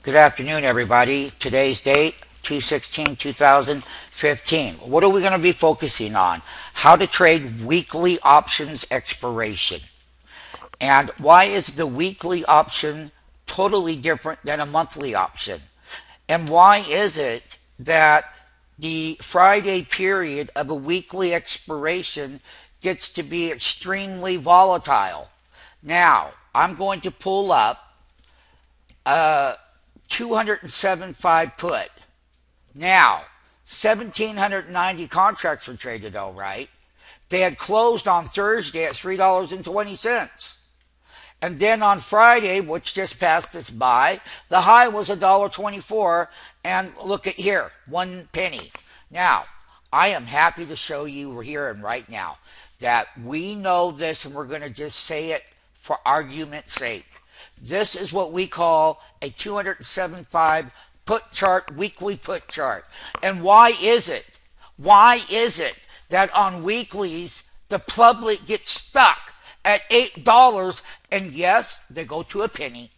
Good afternoon, everybody. Today's date, 2/16/2015. What are we going to be focusing on? How to trade weekly options expiration. And why is the weekly option totally different than a monthly option? And why is it that the Friday period of a weekly expiration gets to be extremely volatile? Now, I'm going to pull up 207.5 put. Now, 1,790 contracts were traded, all right. They had closed on Thursday at $3.20. And then on Friday, which just passed us by, the high was $1.24. And look at here, 1 penny. Now, I am happy to show you here and right now that we know this, and we're going to just say it for argument's sake. This is what we call a 207.5 put chart, weekly put chart. And why is it? Why is it that on weeklies the public gets stuck at $8? And yes, they go to a penny.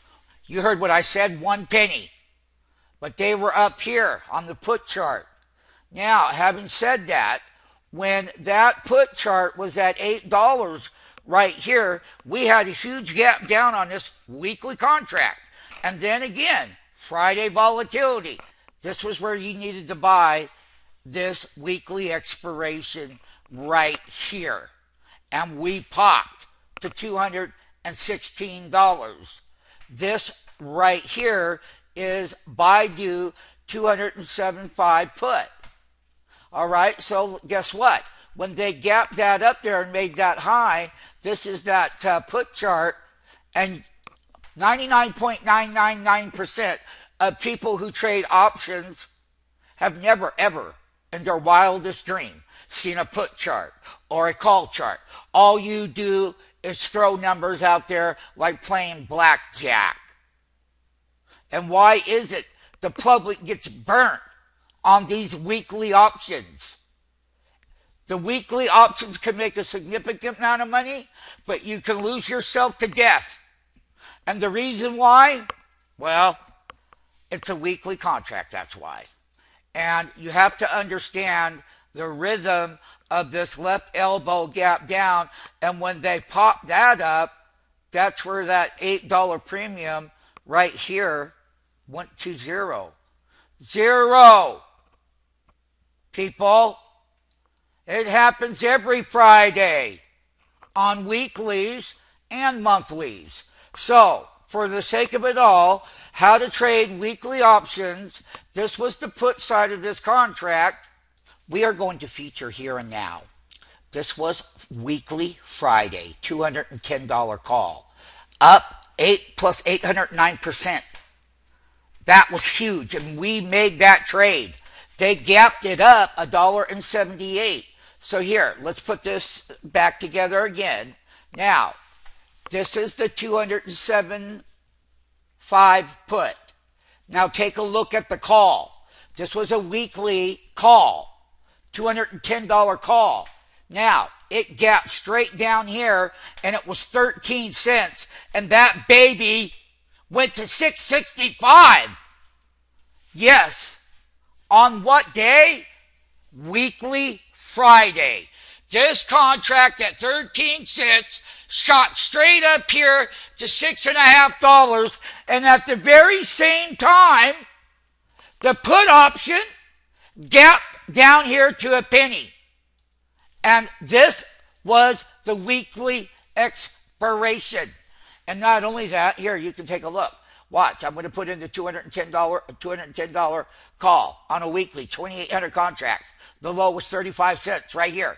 You heard what I said, 1 penny. But they were up here on the put chart. Now, having said that, when that put chart was at $8 right here, we had a huge gap down on this weekly contract. And then again, Friday volatility. This was where you needed to buy this weekly expiration right here. And we popped to $216. This right here is Baidu 207.5 put. All right, so guess what? When they gapped that up there and made that high, this is that put chart, and 99.999% of people who trade options have never, ever, in their wildest dream, seen a put chart or a call chart. All you do is throw numbers out there like playing blackjack. And why is it the public gets burnt on these weekly options? The weekly options can make a significant amount of money, but you can lose yourself to death. And the reason why? Well, it's a weekly contract, that's why. And you have to understand the rhythm of this left elbow gap down, and when they pop that up, that's where that $8 premium right here went to zero. Zero! People, it happens every Friday on weeklies and monthlies. So, for the sake of it all, how to trade weekly options. This was the put side of this contract. We are going to feature here and now. This was weekly Friday, $210 call. Up 8 plus 809%. That was huge, and we made that trade. They gapped it up $1.78. So here, let's put this back together again. Now, this is the 207.5 put. Now take a look at the call. This was a weekly call, $210 call. Now, it gapped straight down here, and it was 13 cents, and that baby went to 665. Yes. On what day? Weekly Friday. This contract at 13 cents shot straight up here to $6.50, and at the very same time, the put option gapped down here to a penny. And this was the weekly expiration. And not only that, here you can take a look. Watch, I'm going to put in the $210 call on a weekly, 2,800 contracts. The low was 35 cents right here.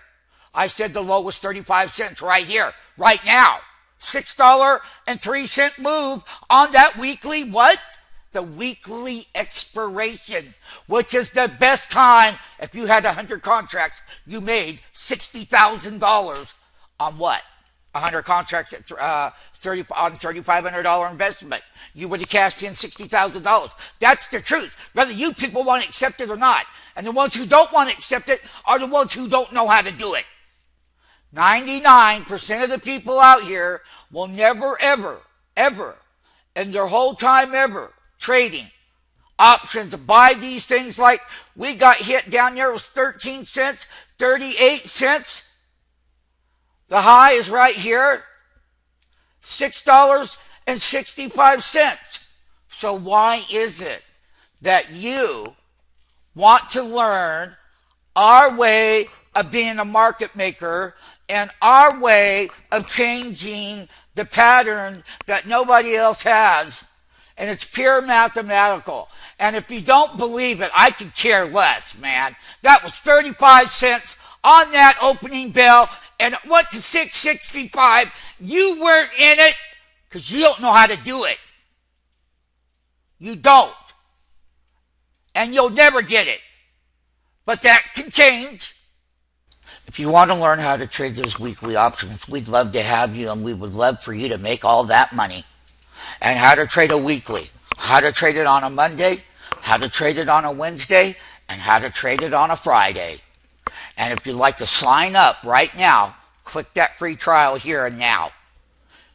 I said the low was 35 cents right here, right now. $6.03 move on that weekly, what? The weekly expiration, which is the best time. If you had 100 contracts, you made $60,000 on what? 100 contracts at $3,500 investment. You would have cashed in $60,000. That's the truth, whether you people want to accept it or not. And the ones who don't want to accept it are the ones who don't know how to do it. 99% of the people out here will never, ever, ever, in their whole time ever, trading options. Buy these things like we got hit down there. It was 13 cents, 38 cents. The high is right here, $6.65. So why is it that you want to learn our way of being a market maker and our way of changing the pattern that nobody else has? And it's pure mathematical. And if you don't believe it, I could care less, man. That was 35 cents on that opening bell, and it went to 665. You weren't in it because you don't know how to do it. You don't. And you'll never get it. But that can change. If you want to learn how to trade those weekly options, we'd love to have you, and we would love for you to make all that money. And how to trade a weekly, how to trade it on a Monday, how to trade it on a Wednesday, and how to trade it on a Friday. And if you'd like to sign up right now, click that free trial here and now.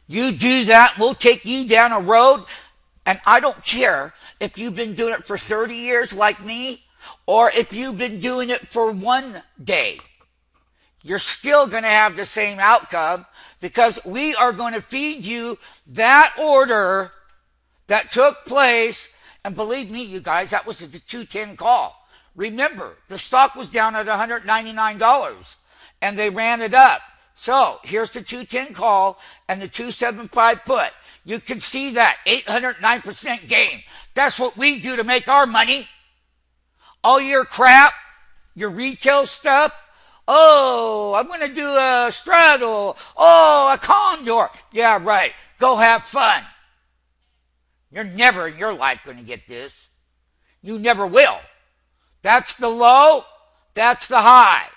You do that, we'll take you down a road, and I don't care if you've been doing it for 30 years like me, or if you've been doing it for one day. You're still going to have the same outcome because we are going to feed you that order that took place. And believe me, you guys, that was the 210 call. Remember, the stock was down at $199 and they ran it up. So here's the 210 call and the 275 put. You can see that 809% gain. That's what we do to make our money. All your crap, your retail stuff. Oh, I'm going to do a straddle. Oh, a condor. Yeah, right. Go have fun. You're never in your life going to get this. You never will. That's the low. That's the high.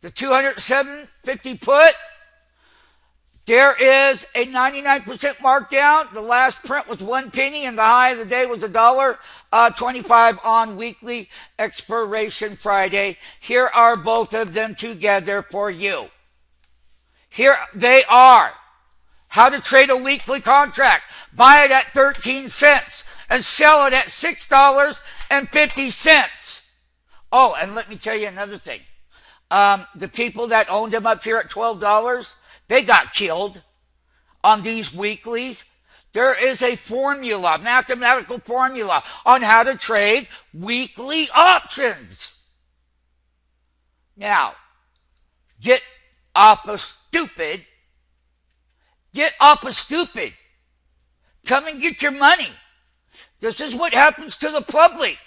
The 207.50 put. There is a 99% markdown. The last print was 1 penny, and the high of the day was $1.25 on weekly expiration Friday. Here are both of them together for you. Here they are. How to trade a weekly contract. Buy it at 13 cents and sell it at $6.50. Oh, and let me tell you another thing. The people that owned them up here at $12, they got killed on these weeklies. There is a formula, mathematical formula, on how to trade weekly options. Now, get off of stupid. Get off of stupid. Come and get your money. This is what happens to the public.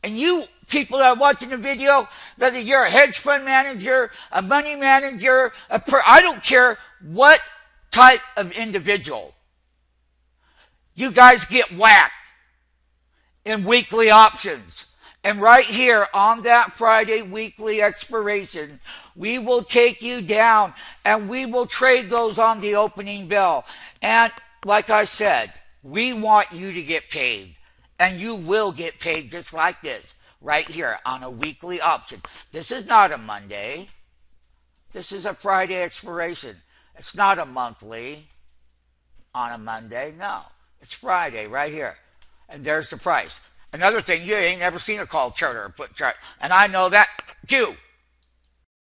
And you people that are watching the video, whether you're a hedge fund manager, a money manager, I don't care what type of individual. You guys get whacked in weekly options. And right here on that Friday weekly expiration, we will take you down and we will trade those on the opening bell. And like I said, we want you to get paid. And you will get paid just like this, right here on a weekly option. This is not a Monday. This is a Friday expiration. It's not a monthly on a Monday. No, it's Friday right here. And there's the price. Another thing, you ain't never seen a call chart or a put chart. And I know that too.